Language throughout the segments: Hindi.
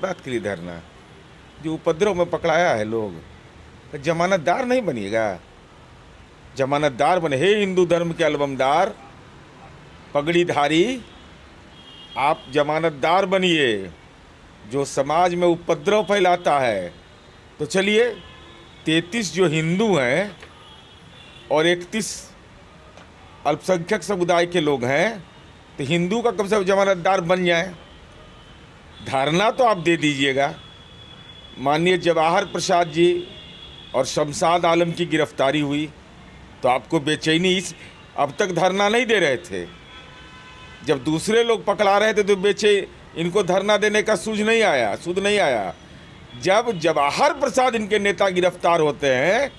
बात के लिए धरना, जो उपद्रव में पकड़ाया है लोग, तो जमानतदार नहीं बनिएगा। जमानतदार बने, हे हिंदू धर्म के अलबमदार पगड़ीधारी, आप जमानतदार बनिए जो समाज में उपद्रव फैलाता है। तो चलिए 33 जो हिंदू हैं और 31 अल्पसंख्यक समुदाय के लोग हैं, तो हिंदू का कम से कम जमानतदार बन जाए। धारणा तो आप दे दीजिएगा। माननीय जवाहर प्रसाद जी और शमशाद आलम की गिरफ्तारी हुई तो आपको बेचैनी, इस अब तक धरना नहीं दे रहे थे, जब दूसरे लोग पकड़ा रहे थे तो इनको धरना देने का सूझ नहीं आया। जब जवाहर प्रसाद इनके नेता गिरफ्तार होते हैं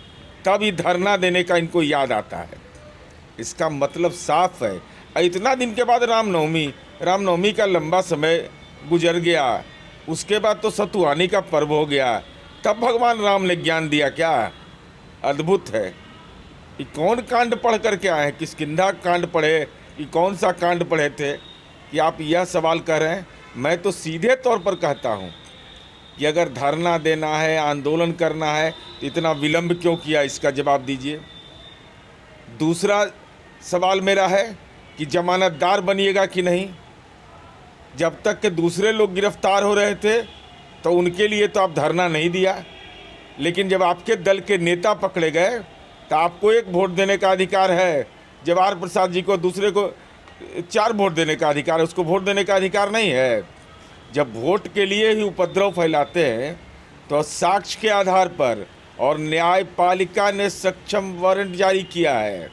तब ही धरना देने का इनको याद आता है। इसका मतलब साफ है। इतना दिन के बाद रामनवमी का लंबा समय गुजर गया, उसके बाद तो सतुआनी का पर्व हो गया, तब भगवान राम ने ज्ञान दिया। क्या अद्भुत है। ये कौन कांड पढ़ करके आए हैं? किष्किंधा कांड पढ़े, ये कौन सा कांड पढ़े थे कि आप यह सवाल कर रहे हैं? मैं तो सीधे तौर पर कहता हूँ कि अगर धरना देना है, आंदोलन करना है तो इतना विलंब क्यों किया, इसका जवाब दीजिए। दूसरा सवाल मेरा है कि जमानतदार बनिएगा कि नहीं। जब तक के दूसरे लोग गिरफ्तार हो रहे थे तो उनके लिए तो आप धरना नहीं दिया, लेकिन जब आपके दल के नेता पकड़े गए तो आपको 1 वोट देने का अधिकार है। जवाहर प्रसाद जी को, दूसरे को 4 वोट देने का अधिकार है, उसको वोट देने का अधिकार नहीं है। जब वोट के लिए ही उपद्रव फैलाते हैं तो साक्ष्य के आधार पर, और न्यायपालिका ने सक्षम वारंट जारी किया है।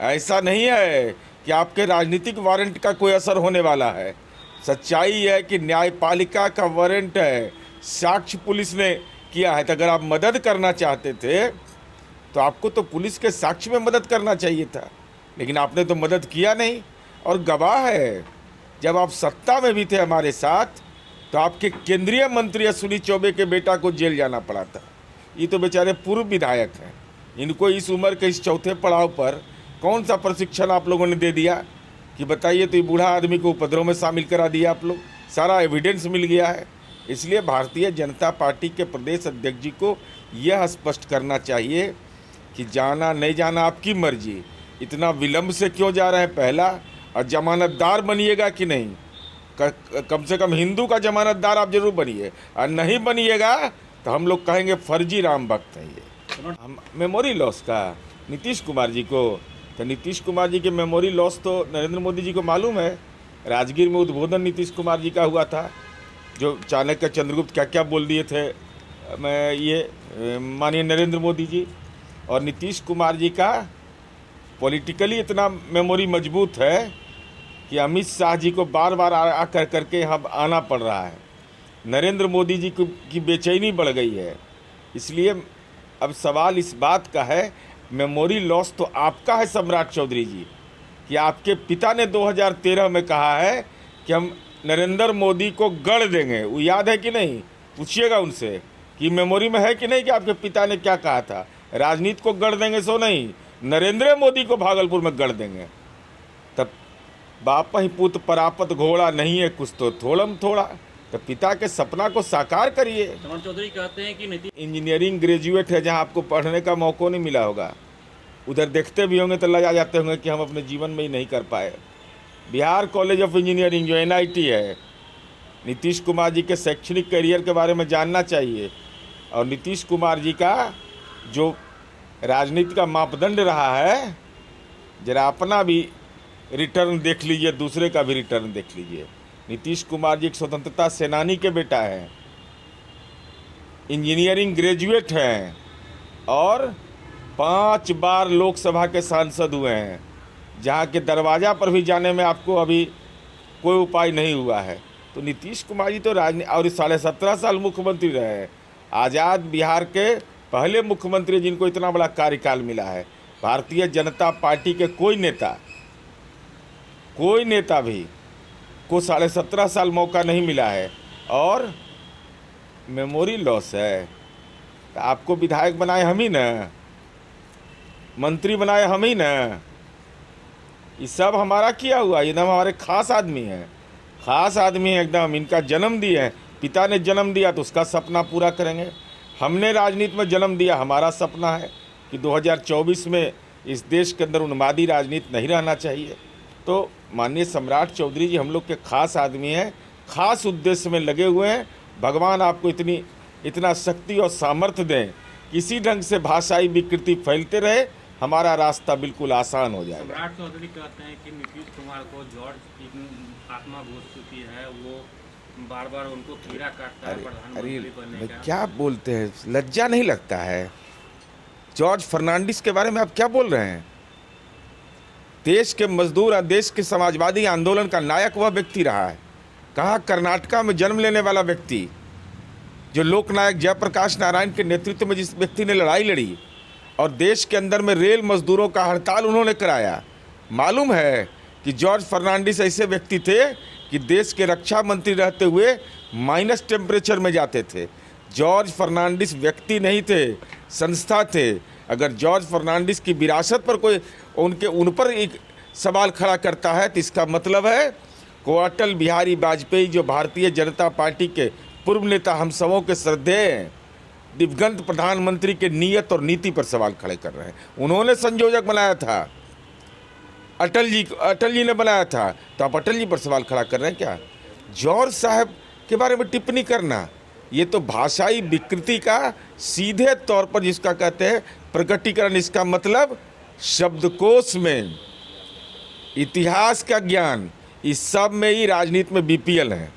ऐसा नहीं है कि आपके राजनीतिक वारंट का कोई असर होने वाला है। सच्चाई है कि न्यायपालिका का वारंट है, साक्ष्य पुलिस ने किया है। तो अगर आप मदद करना चाहते थे तो आपको तो पुलिस के साक्ष्य में मदद करना चाहिए था, लेकिन आपने तो मदद किया नहीं। और गवाह है, जब आप सत्ता में भी थे हमारे साथ तो आपके केंद्रीय मंत्री अश्विनी चौबे के बेटा को जेल जाना पड़ा था। ये तो बेचारे पूर्व विधायक हैं, इनको इस उम्र के इस चौथे पड़ाव पर कौन सा प्रशिक्षण आप लोगों ने दे दिया कि बताइए। तो ये बूढ़ा आदमी को उपद्रव में शामिल करा दिया आप लोग, सारा एविडेंस मिल गया है। इसलिए भारतीय जनता पार्टी के प्रदेश अध्यक्ष जी को यह स्पष्ट करना चाहिए कि जाना नहीं जाना आपकी मर्जी, इतना विलंब से क्यों जा रहे हैं पहला, और जमानतदार बनिएगा कि नहीं। कम से कम हिंदू का जमानतदार आप जरूर बनिए, और नहीं बनिएगा तो हम लोग कहेंगे फर्जी राम भक्त है ये। हम मेमोरी लॉस का नीतीश कुमार जी को, तो नीतीश कुमार जी के मेमोरी लॉस तो नरेंद्र मोदी जी को मालूम है। राजगीर में उद्बोधन नीतीश कुमार जी का हुआ था, जो चाणक्य चंद्रगुप्त क्या क्या बोल दिए थे माननीय नरेंद्र मोदी जी। और नीतीश कुमार जी का पॉलिटिकली इतना मेमोरी मजबूत है कि अमित शाह जी को बार बार आकर करके यहाँ आना पड़ रहा है। नरेंद्र मोदी जी की बेचैनी बढ़ गई है। इसलिए अब सवाल इस बात का है, मेमोरी लॉस तो आपका है सम्राट चौधरी जी, कि आपके पिता ने 2013 में कहा है कि हम नरेंद्र मोदी को गढ़ देंगे। वो याद है कि नहीं? पूछिएगा उनसे कि मेमोरी में है कि नहीं कि आपके पिता ने क्या कहा था। राजनीति को गढ़ देंगे सो नहीं, नरेंद्र मोदी को भागलपुर में गढ़ देंगे। तब बाप ही पुत परापत घोड़ा, नहीं है कुछ तो थोड़म थोड़ा। तो पिता के सपना को साकार करिए। सम्राट चौधरी कहते हैं कि इंजीनियरिंग ग्रेजुएट है, जहां आपको पढ़ने का मौका नहीं मिला होगा, उधर देखते भी होंगे तो लजा जाते होंगे कि हम अपने जीवन में ही नहीं कर पाए। बिहार कॉलेज ऑफ इंजीनियरिंग जो NIT है, नीतीश कुमार जी के शैक्षणिक करियर के बारे में जानना चाहिए। और नीतीश कुमार जी का जो राजनीति का मापदंड रहा है, जरा अपना भी रिटर्न देख लीजिए, दूसरे का भी रिटर्न देख लीजिए। नीतीश कुमार जी एक स्वतंत्रता सेनानी के बेटा हैं, इंजीनियरिंग ग्रेजुएट हैं, और 5 बार लोकसभा के सांसद हुए हैं, जहां के दरवाज़ा पर भी जाने में आपको अभी कोई उपाय नहीं हुआ है। तो नीतीश कुमार जी तो और 17.5 साल मुख्यमंत्री रहे हैं, आज़ाद बिहार के पहले मुख्यमंत्री जिनको इतना बड़ा कार्यकाल मिला है। भारतीय जनता पार्टी के कोई नेता भी को 17.5 साल मौका नहीं मिला है, और मेमोरी लॉस है। तो आपको विधायक बनाए हम ही न, मंत्री बनाए हम ही न, ये सब हमारा किया हुआ। एकदम हमारे खास आदमी हैं, खास आदमी हैं एकदम, इनका जन्म दिए हैं। पिता ने जन्म दिया तो उसका सपना पूरा करेंगे। हमने राजनीति में जन्म दिया, हमारा सपना है कि 2024 में इस देश के अंदर उन्मादी राजनीति नहीं रहना चाहिए। तो माननीय सम्राट चौधरी जी हम लोग के खास आदमी हैं, खास उद्देश्य में लगे हुए हैं। भगवान आपको इतना शक्ति और सामर्थ्य दें, किसी ढंग से भाषाई विकृति फैलते रहे, हमारा रास्ता बिल्कुल आसान हो जाएगा। सम्राट चौधरी कहते हैं कि नीतीश कुमार को जॉर्ज की आत्मा घुस चुकी है, वो बार बार उनको कीड़ा काटता है अरे प्रधानमंत्री बनने भाई, का। क्या बोलते हैं, लज्जा नहीं लगता है? जॉर्ज फर्नांडिस के बारे में आप क्या बोल रहे हैं? देश के मजदूर, देश के समाजवादी आंदोलन का नायक वह व्यक्ति रहा है। कहाँ कर्नाटका में जन्म लेने वाला व्यक्ति, जो लोकनायक जयप्रकाश नारायण के नेतृत्व में जिस व्यक्ति ने लड़ाई लड़ी और देश के अंदर में रेल मजदूरों का हड़ताल उन्होंने कराया। मालूम है कि जॉर्ज फर्नांडिस ऐसे व्यक्ति थे कि देश के रक्षा मंत्री रहते हुए माइनस टेम्परेचर में जाते थे। जॉर्ज फर्नांडिस व्यक्ति नहीं थे, संस्था थे। अगर जॉर्ज फर्नांडिस की विरासत पर कोई उन पर एक सवाल खड़ा करता है तो इसका मतलब है को अटल बिहारी वाजपेयी, जो भारतीय जनता पार्टी के पूर्व नेता, हम सबों के श्रद्धेय दिवंगत प्रधानमंत्री के नीयत और नीति पर सवाल खड़े कर रहे हैं। उन्होंने संयोजक बनाया था, अटल जी ने बनाया था, तो आप अटल जी पर सवाल खड़ा कर रहे हैं क्या? जॉर्ज साहब के बारे में टिप्पणी करना, ये तो भाषाई विकृति का सीधे तौर पर जिसका कहते हैं प्रकटीकरण। इसका मतलब शब्दकोश में, इतिहास का ज्ञान, इस सब में ही राजनीति में बीपीएल है।